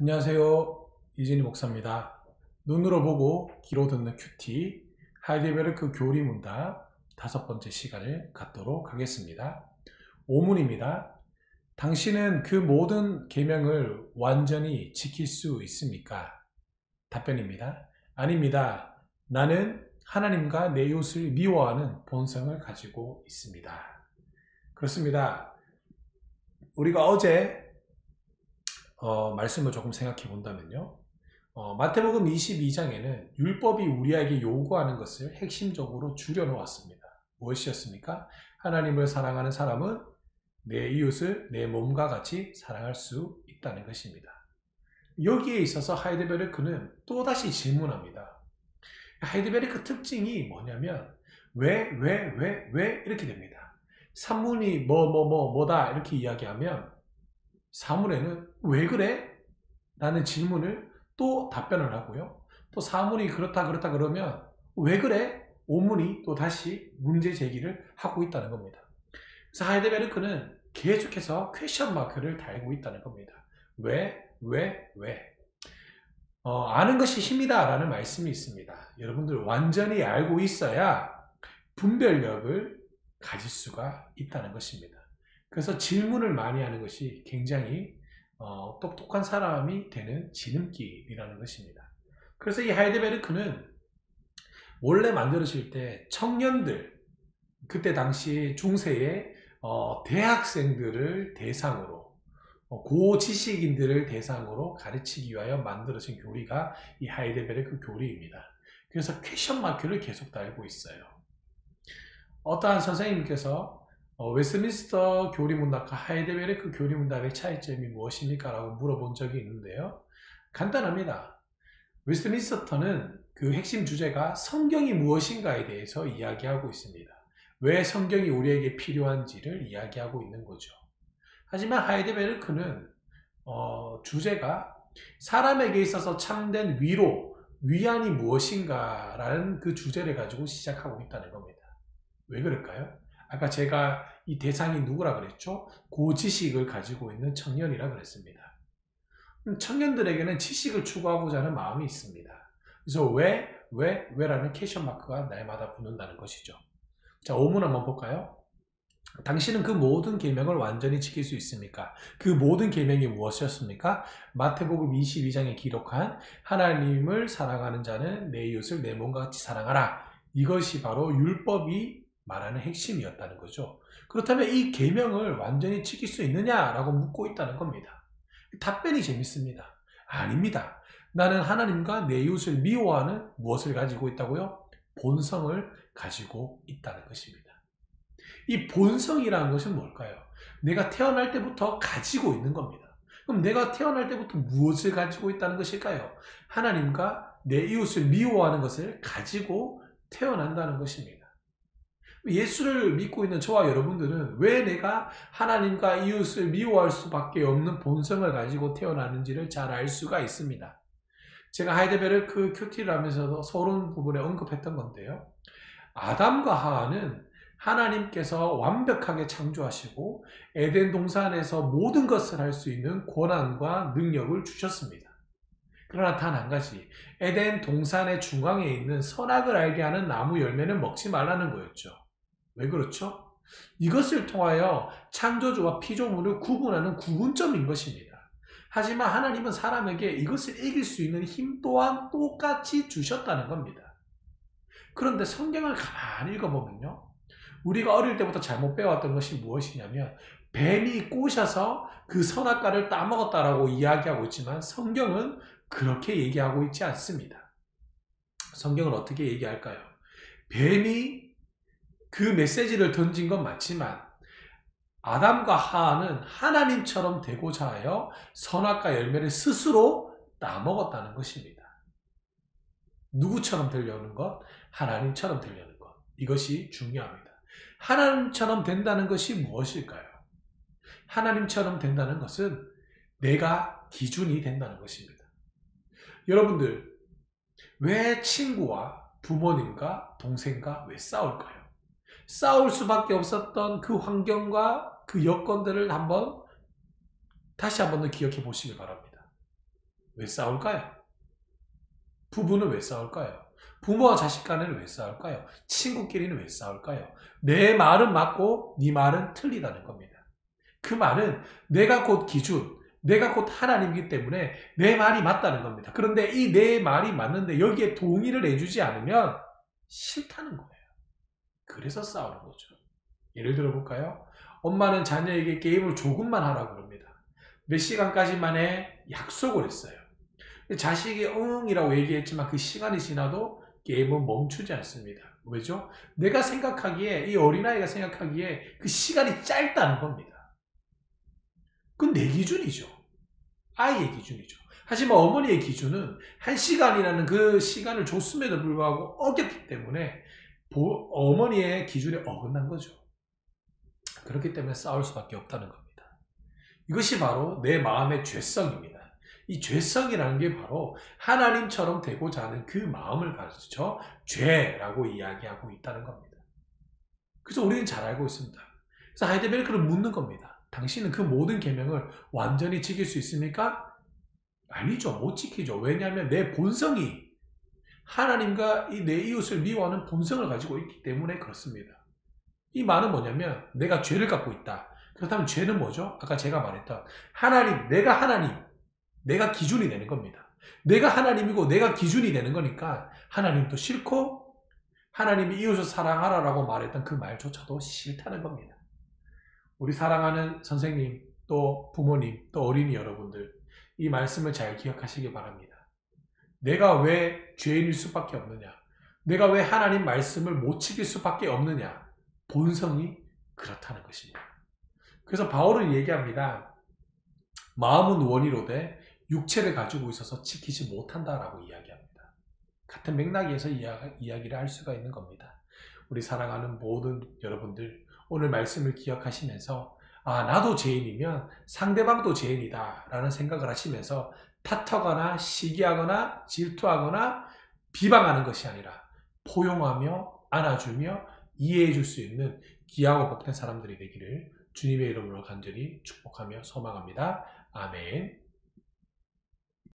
안녕하세요. 이진희 목사입니다. 눈으로 보고 귀로 듣는 큐티 하이델베르크 교리문답 5번째 시간을 갖도록 하겠습니다. 오문입니다. 당신은 그 모든 계명을 완전히 지킬 수 있습니까? 답변입니다. 아닙니다. 나는 하나님과 내 이웃을 미워하는 본성을 가지고 있습니다. 그렇습니다. 우리가 어제 말씀을 조금 생각해 본다면요. 마태복음 22장에는 율법이 우리에게 요구하는 것을 핵심적으로 줄여놓았습니다. 무엇이었습니까? 하나님을 사랑하는 사람은 내 이웃을 내 몸과 같이 사랑할 수 있다는 것입니다. 여기에 있어서 하이델베르크는 또다시 질문합니다. 하이델베르크 특징이 뭐냐면 왜 이렇게 됩니다. 산문이 뭐다 이렇게 이야기하면 사문에는 왜 그래? 라는 질문을 또 답변을 하고요. 또 사문이 그렇다 그러면 왜 그래? 오문이 또 다시 문제 제기를 하고 있다는 겁니다. 그래서 하이델베르크는 계속해서 퀘션 마크를 달고 있다는 겁니다. 왜? 아는 것이 힘이다 라는 말씀이 있습니다. 여러분들 완전히 알고 있어야 분별력을 가질 수가 있다는 것입니다. 그래서 질문을 많이 하는 것이 굉장히 똑똑한 사람이 되는 지름길이라는 것입니다. 그래서 이 하이델베르크는 원래 만들어질 때 청년들, 그때 당시 중세의 대학생들을 대상으로 고지식인들을 대상으로 가르치기 위하여 만들어진 교리가 이 하이델베르크 교리입니다. 그래서 퀘션 마크를 계속 달고 있어요. 어떠한 선생님께서 웨스트민스터 교리문답과 하이델베르크 교리문답의 차이점이 무엇입니까? 라고 물어본 적이 있는데요. 간단합니다. 웨스트민스터는 그 핵심 주제가 성경이 무엇인가에 대해서 이야기하고 있습니다. 왜 성경이 우리에게 필요한지를 이야기하고 있는 거죠. 하지만 하이델베르크는 주제가 사람에게 있어서 참된 위로, 위안이 무엇인가라는 그 주제를 가지고 시작하고 있다는 겁니다. 왜 그럴까요? 아까 제가 이 대상이 누구라 그랬죠? 고지식을 가지고 있는 청년이라 그랬습니다. 청년들에게는 지식을 추구하고자 하는 마음이 있습니다. 그래서 왜라는 퀘션 마크가 날마다 붙는다는 것이죠. 자, 5문 한번 볼까요? 당신은 그 모든 계명을 완전히 지킬 수 있습니까? 그 모든 계명이 무엇이었습니까? 마태복음 22장에 기록한 하나님을 사랑하는 자는 내 이웃을 내 몸과 같이 사랑하라. 이것이 바로 율법이 말하는 핵심이었다는 거죠. 그렇다면 이 계명을 완전히 지킬 수 있느냐라고 묻고 있다는 겁니다. 답변이 재밌습니다. 아닙니다. 나는 하나님과 내 이웃을 미워하는 무엇을 가지고 있다고요? 본성을 가지고 있다는 것입니다. 이 본성이라는 것은 뭘까요? 내가 태어날 때부터 가지고 있는 겁니다. 그럼 내가 태어날 때부터 무엇을 가지고 있다는 것일까요? 하나님과 내 이웃을 미워하는 것을 가지고 태어난다는 것입니다. 예수를 믿고 있는 저와 여러분들은 왜 내가 하나님과 이웃을 미워할 수밖에 없는 본성을 가지고 태어나는지를 잘 알 수가 있습니다. 제가 하이델베르크 큐티를 하면서도 서론 부분에 언급했던 건데요. 아담과 하와는 하나님께서 완벽하게 창조하시고 에덴 동산에서 모든 것을 할 수 있는 권한과 능력을 주셨습니다. 그러나 단 한 가지, 에덴 동산의 중앙에 있는 선악을 알게 하는 나무 열매는 먹지 말라는 거였죠. 왜 그렇죠? 이것을 통하여 창조주와 피조물을 구분하는 구분점인 것입니다. 하지만 하나님은 사람에게 이것을 이길 수 있는 힘 또한 똑같이 주셨다는 겁니다. 그런데 성경을 가만히 읽어보면요. 우리가 어릴 때부터 잘못 배웠던 것이 무엇이냐면 뱀이 꼬셔서 그 선악과를 따먹었다라고 이야기하고 있지만 성경은 그렇게 얘기하고 있지 않습니다. 성경은 어떻게 얘기할까요? 뱀이 그 메시지를 던진 건 맞지만 아담과 하와는 하나님처럼 되고자 하여 선악과 열매를 스스로 따먹었다는 것입니다. 누구처럼 되려는 것? 하나님처럼 되려는 것. 이것이 중요합니다. 하나님처럼 된다는 것이 무엇일까요? 하나님처럼 된다는 것은 내가 기준이 된다는 것입니다. 여러분들, 왜 친구와 부모님과 동생과 왜 싸울까요? 싸울 수밖에 없었던 그 환경과 그 여건들을 다시 한번 더 기억해 보시길 바랍니다. 왜 싸울까요? 부부는 왜 싸울까요? 부모와 자식 간에는 왜 싸울까요? 친구끼리는 왜 싸울까요? 내 말은 맞고 네 말은 틀리다는 겁니다. 그 말은 내가 곧 기준, 내가 곧 하나님이기 때문에 내 말이 맞다는 겁니다. 그런데 이 내 말이 맞는데 여기에 동의를 해주지 않으면 싫다는 거예요. 그래서 싸우는 거죠. 예를 들어 볼까요? 엄마는 자녀에게 게임을 조금만 하라고 그럽니다. 몇 시간까지만 해 약속을 했어요. 자식이 응이라고 얘기했지만 그 시간이 지나도 게임은 멈추지 않습니다. 왜죠? 내가 생각하기에, 이 어린아이가 생각하기에 그 시간이 짧다는 겁니다. 그건 내 기준이죠. 아이의 기준이죠. 하지만 어머니의 기준은 1시간이라는 그 시간을 줬음에도 불구하고 어겼기 때문에 어머니의 기준에 어긋난 거죠. 그렇기 때문에 싸울 수밖에 없다는 겁니다. 이것이 바로 내 마음의 죄성입니다. 이 죄성이라는 게 바로 하나님처럼 되고자 하는 그 마음을 가르쳐 죄라고 이야기하고 있다는 겁니다. 그래서 우리는 잘 알고 있습니다. 그래서 하이데베르크는 묻는 겁니다. 당신은 그 모든 계명을 완전히 지킬 수 있습니까? 아니죠. 못 지키죠. 왜냐하면 내 본성이 하나님과 내 이웃을 미워하는 본성을 가지고 있기 때문에 그렇습니다. 이 말은 뭐냐면 내가 죄를 갖고 있다. 그렇다면 죄는 뭐죠? 아까 제가 말했던 하나님, 내가 기준이 되는 겁니다. 내가 하나님이고 내가 기준이 되는 거니까 하나님도 싫고 하나님이 이웃을 사랑하라라고 말했던 그 말조차도 싫다는 겁니다. 우리 사랑하는 선생님, 또 부모님, 또 어린이 여러분들, 이 말씀을 잘 기억하시기 바랍니다. 내가 왜 죄인일 수밖에 없느냐? 내가 왜 하나님 말씀을 못 지킬 수밖에 없느냐? 본성이 그렇다는 것입니다. 그래서 바울은 얘기합니다. 마음은 원이로되 육체를 가지고 있어서 지키지 못한다라고 이야기합니다. 같은 맥락에서 이야기를 할 수가 있는 겁니다. 우리 사랑하는 모든 여러분들, 오늘 말씀을 기억하시면서 나도 죄인이면 상대방도 죄인이다 라는 생각을 하시면서 탓하거나 시기하거나 질투하거나 비방하는 것이 아니라 포용하며 안아주며 이해해 줄 수 있는 귀하고 복된 사람들이 되기를 주님의 이름으로 간절히 축복하며 소망합니다. 아멘.